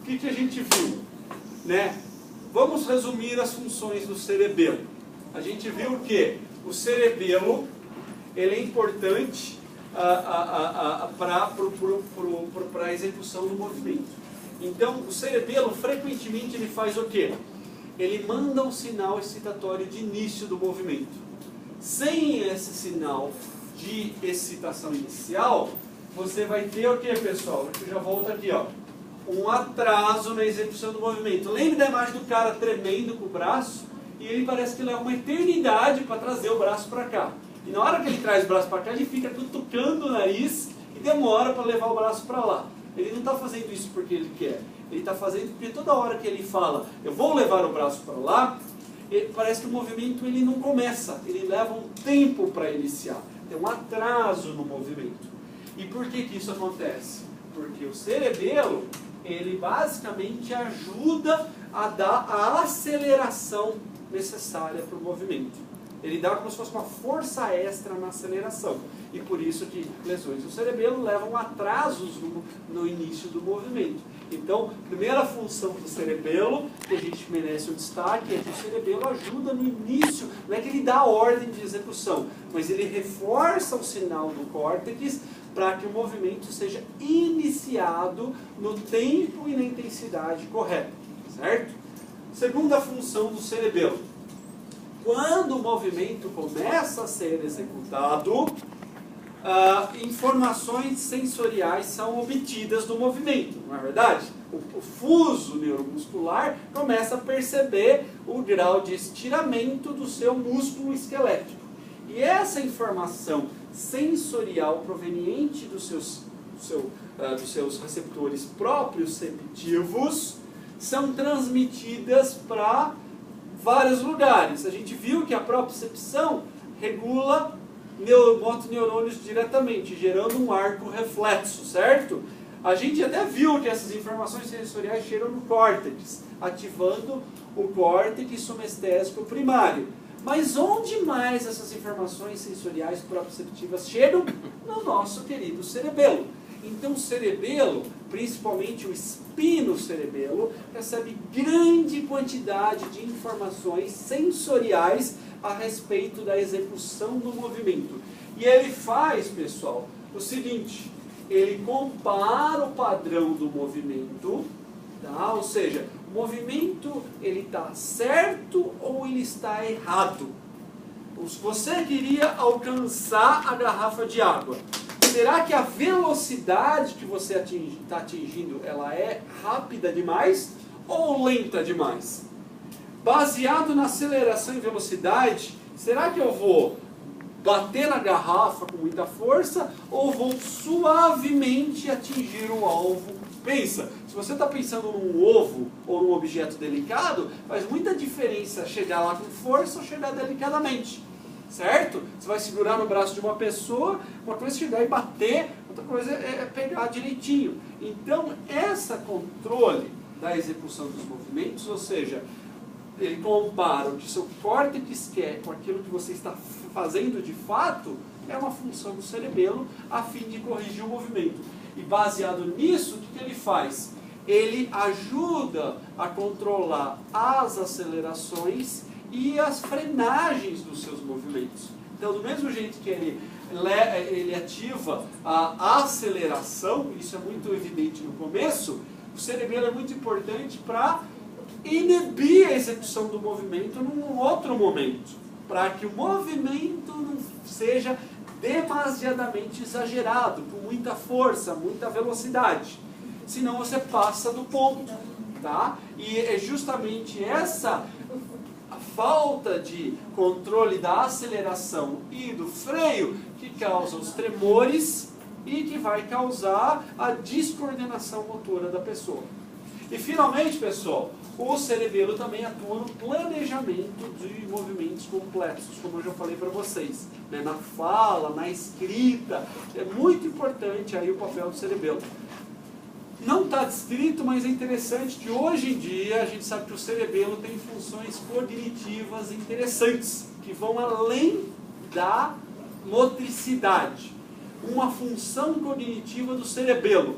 que a gente viu? Né? Vamos resumir as funções do cerebelo. A gente viu que o cerebelo ele é importante para a execução do movimento. Então, o cerebelo, frequentemente, ele faz o quê? Ele manda um sinal excitatório de início do movimento. Sem esse sinal de excitação inicial, você vai ter o quê, pessoal? Eu já volto aqui, ó. Um atraso na execução do movimento. Lembre da imagem do cara tremendo com o braço e ele parece que leva uma eternidade para trazer o braço para cá. E na hora que ele traz o braço para cá, ele fica cutucando o nariz e demora para levar o braço para lá. Ele não está fazendo isso porque ele quer. Ele está fazendo porque toda hora que ele fala, eu vou levar o braço para lá, parece que o movimento ele não começa. Ele leva um tempo para iniciar. Tem um atraso no movimento. E por que isso acontece? Porque o cerebelo, ele basicamente ajuda a dar a aceleração necessária para o movimento. Ele dá como se fosse uma força extra na aceleração. E por isso que lesões do cerebelo levam atrasos no início do movimento. Então, primeira função do cerebelo, que a gente merece um destaque, é que o cerebelo ajuda no início, não é que ele dá a ordem de execução, mas ele reforça o sinal do córtex para que o movimento seja iniciado no tempo e na intensidade correta, certo? Segunda função do cerebelo. Quando o movimento começa a ser executado, informações sensoriais são obtidas do movimento, não é verdade? O fuso neuromuscular começa a perceber o grau de estiramento do seu músculo esquelético. E essa informação sensorial proveniente dos seus receptores proprioceptivos são transmitidas para vários lugares. A gente viu que a propriocepção regula motoneurônios diretamente, gerando um arco reflexo, certo? A gente até viu que essas informações sensoriais chegam no córtex, ativando o córtex somestésico primário. Mas onde mais essas informações sensoriais proprioceptivas chegam? No nosso querido cerebelo. Então o cerebelo, principalmente o espinocerebelo, recebe grande quantidade de informações sensoriais a respeito da execução do movimento. E ele faz, pessoal, o seguinte, ele compara o padrão do movimento, tá? Ou seja, o movimento ele está certo ou ele está errado? Se você queria alcançar a garrafa de água, será que a velocidade que você está atingindo ela é rápida demais ou lenta demais? Baseado na aceleração e velocidade, será que eu vou bater na garrafa com muita força ou vou suavemente atingir o alvo? Pensa, se você está pensando num ovo ou num objeto delicado, faz muita diferença chegar lá com força ou chegar delicadamente. Certo? Você vai segurar no braço de uma pessoa, uma coisa é chegar e bater, outra coisa é pegar direitinho. Então, esse controle da execução dos movimentos, ou seja, ele compara o que seu córtex quer com aquilo que você está fazendo de fato, é uma função do cerebelo a fim de corrigir o movimento. E baseado nisso, o que ele faz? Ele ajuda a controlar as acelerações e as frenagens dos seus movimentos. Então, do mesmo jeito que ele ativa a aceleração, isso é muito evidente no começo, o cerebelo é muito importante para inibir a execução do movimento num outro momento, para que o movimento não seja demasiadamente exagerado, com muita força, muita velocidade. Senão você passa do ponto, tá? E é justamente essa a falta de controle da aceleração e do freio que causa os tremores e que vai causar a descoordenação motora da pessoa. E finalmente, pessoal, o cerebelo também atua no planejamento de movimentos complexos, como eu já falei para vocês, né? Na fala, na escrita, é muito importante aí o papel do cerebelo. Não está descrito, mas é interessante que hoje em dia a gente sabe que o cerebelo tem funções cognitivas interessantes, que vão além da motricidade. Uma função cognitiva do cerebelo,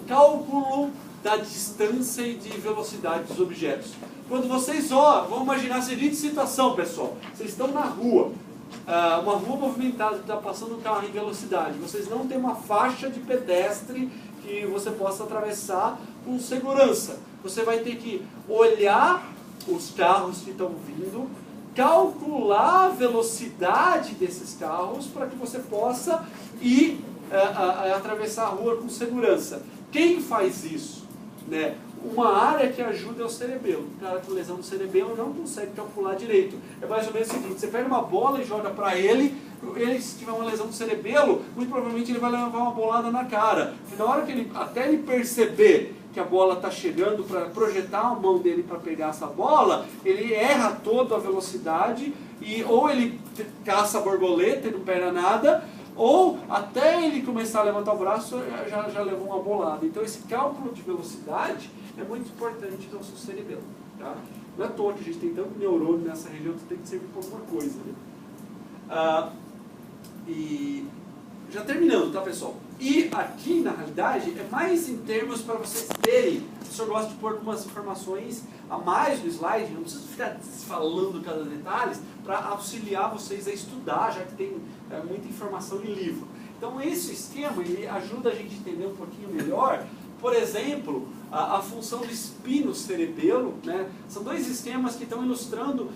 cálculo da distância e de velocidade dos objetos. Quando vocês, vamos imaginar a seguinte situação, pessoal. Vocês estão na rua, uma rua movimentada, está passando um carro em velocidade. Vocês não têm uma faixa de pedestre que você possa atravessar com segurança. Você vai ter que olhar os carros que estão vindo, calcular a velocidade desses carros para que você possa ir atravessar a rua com segurança. Quem faz isso? Né? Uma área que ajuda é o cerebelo. O cara com lesão do cerebelo não consegue calcular direito. É mais ou menos o seguinte: você pega uma bola e joga para ele, se tiver uma lesão do cerebelo, muito provavelmente ele vai levar uma bolada na cara. E na hora que até ele perceber que a bola está chegando para projetar a mão dele para pegar essa bola, ele erra toda a velocidade, ou ele caça a borboleta e não pega nada, ou até ele começar a levantar o braço já levou uma bolada. Então esse cálculo de velocidade é muito importante no nosso cerebelo. Tá? Não é à toa que a gente tem tanto neurônio nessa região que tem que servir para alguma coisa. Né? E já terminando, tá, pessoal? E aqui, na realidade, é mais em termos para vocês terem. O senhor gosta de pôr algumas informações a mais no slide, não precisa ficar falando cada detalhe, para auxiliar vocês a estudar, já que tem muita informação em livro. Então esse esquema ele ajuda a gente a entender um pouquinho melhor, por exemplo, a função do espino-cerebelo, né? São dois esquemas que estão ilustrando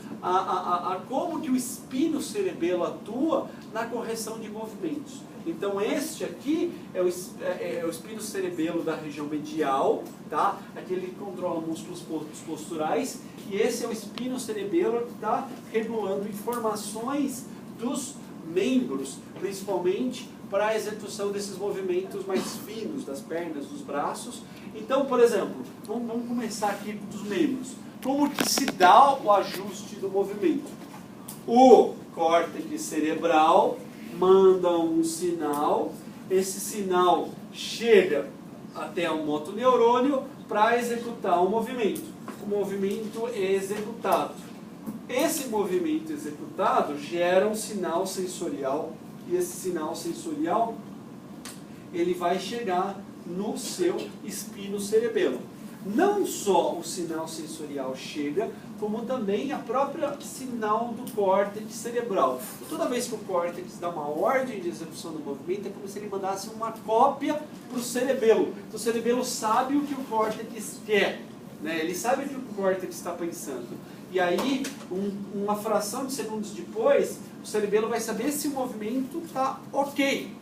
como que o espino-cerebelo atua na correção de movimentos. Então este aqui é o espino-cerebelo da região medial, tá? Aquele que controla músculos posturais, e esse é o espino-cerebelo que está regulando informações dos membros, principalmente para a execução desses movimentos mais finos, das pernas, dos braços. Então, por exemplo, vamos começar aqui dos membros. Como que se dá o ajuste do movimento? O córtex cerebral manda um sinal, esse sinal chega até um motoneurônio para executar o movimento. O movimento é executado. Esse movimento executado gera um sinal sensorial, e esse sinal sensorial ele vai chegar no seu espino-cerebelo. Não só o sinal sensorial chega, como também a própria sinal do córtex cerebral. Toda vez que o córtex dá uma ordem de execução do movimento, é como se ele mandasse uma cópia para o cerebelo. Então, o cerebelo sabe o que o córtex quer, né? Ele sabe o que o córtex está pensando. E aí, uma fração de segundos depois, o cerebelo vai saber se o movimento está ok,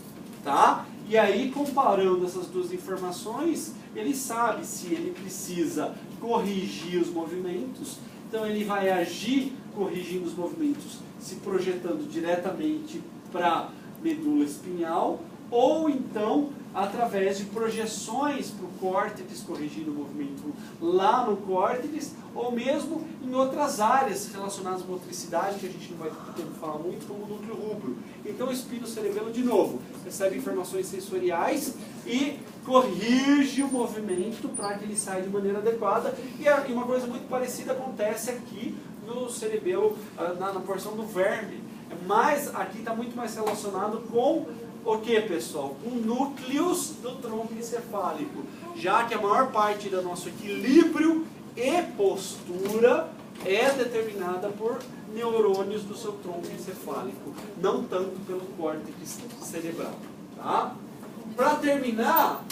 tá? E aí, comparando essas duas informações, ele sabe se ele precisa corrigir os movimentos. Então ele vai agir corrigindo os movimentos, se projetando diretamente para a medula espinhal, ou então através de projeções para o córtex, corrigindo o movimento lá no córtex, ou mesmo em outras áreas relacionadas à motricidade, que a gente não vai ter tempo de falar muito, como o núcleo rubro. Então o espino-cerebelo, de novo, recebe informações sensoriais e corrige o movimento para que ele saia de maneira adequada. E uma coisa muito parecida acontece aqui no cerebelo, na porção do verme. Mas aqui está muito mais relacionado com o que, pessoal? Com núcleos do tronco encefálico, já que a maior parte do nosso equilíbrio e postura é determinada por neurônios do seu tronco encefálico, não tanto pelo córtex cerebral. Tá? Para terminar,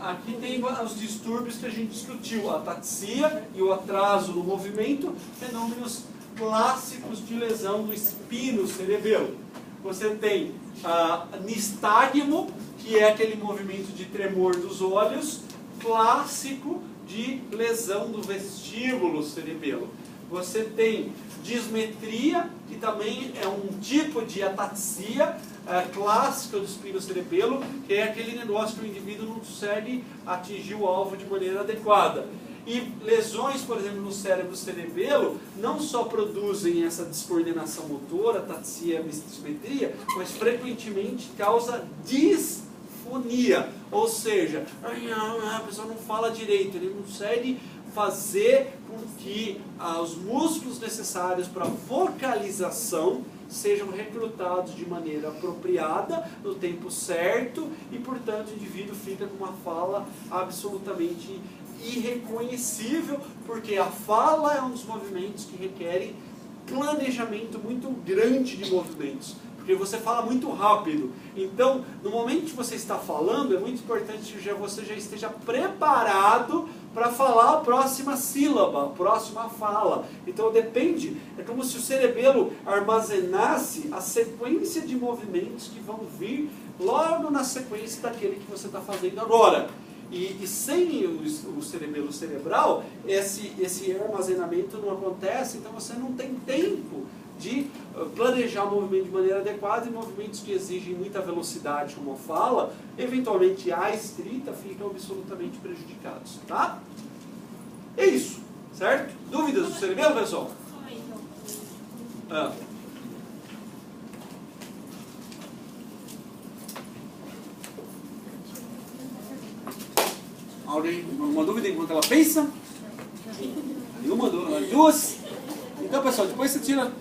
aqui tem os distúrbios que a gente discutiu, a ataxia e o atraso no movimento, fenômenos clássicos de lesão do espino-cerebelo. Você tem nistagmo, que é aquele movimento de tremor dos olhos, clássico de lesão do vestíbulo cerebelo. Você tem dismetria, que também é um tipo de ataxia clássica do espino-cerebelo, que é aquele negócio que o indivíduo não consegue atingir o alvo de maneira adequada. E lesões, por exemplo, no cérebro cerebelo, não só produzem essa descoordenação motora, ataxia e dismetria, mas frequentemente causa disfonia. Ou seja, a pessoa não fala direito, ele não consegue fazer com que os músculos necessários para vocalização sejam recrutados de maneira apropriada, no tempo certo, e portanto o indivíduo fica com uma fala absolutamente irreconhecível, porque a fala é um dos movimentos que requerem planejamento muito grande de movimentos, porque você fala muito rápido. Então, no momento que você está falando, é muito importante que você já esteja preparado para falar a próxima sílaba, a próxima fala. Então depende, é como se o cerebelo armazenasse a sequência de movimentos que vão vir logo na sequência daquele que você está fazendo agora. E sem o cerebelo cerebral, esse armazenamento não acontece, então você não tem tempo de planejar o movimento de maneira adequada, e movimentos que exigem muita velocidade, como a fala, eventualmente a escrita, ficam absolutamente prejudicados, tá? É isso, certo? Dúvidas do cerebelo, pessoal? Alguma dúvida enquanto ela pensa? Nenhuma, duas. Então, pessoal, depois você tira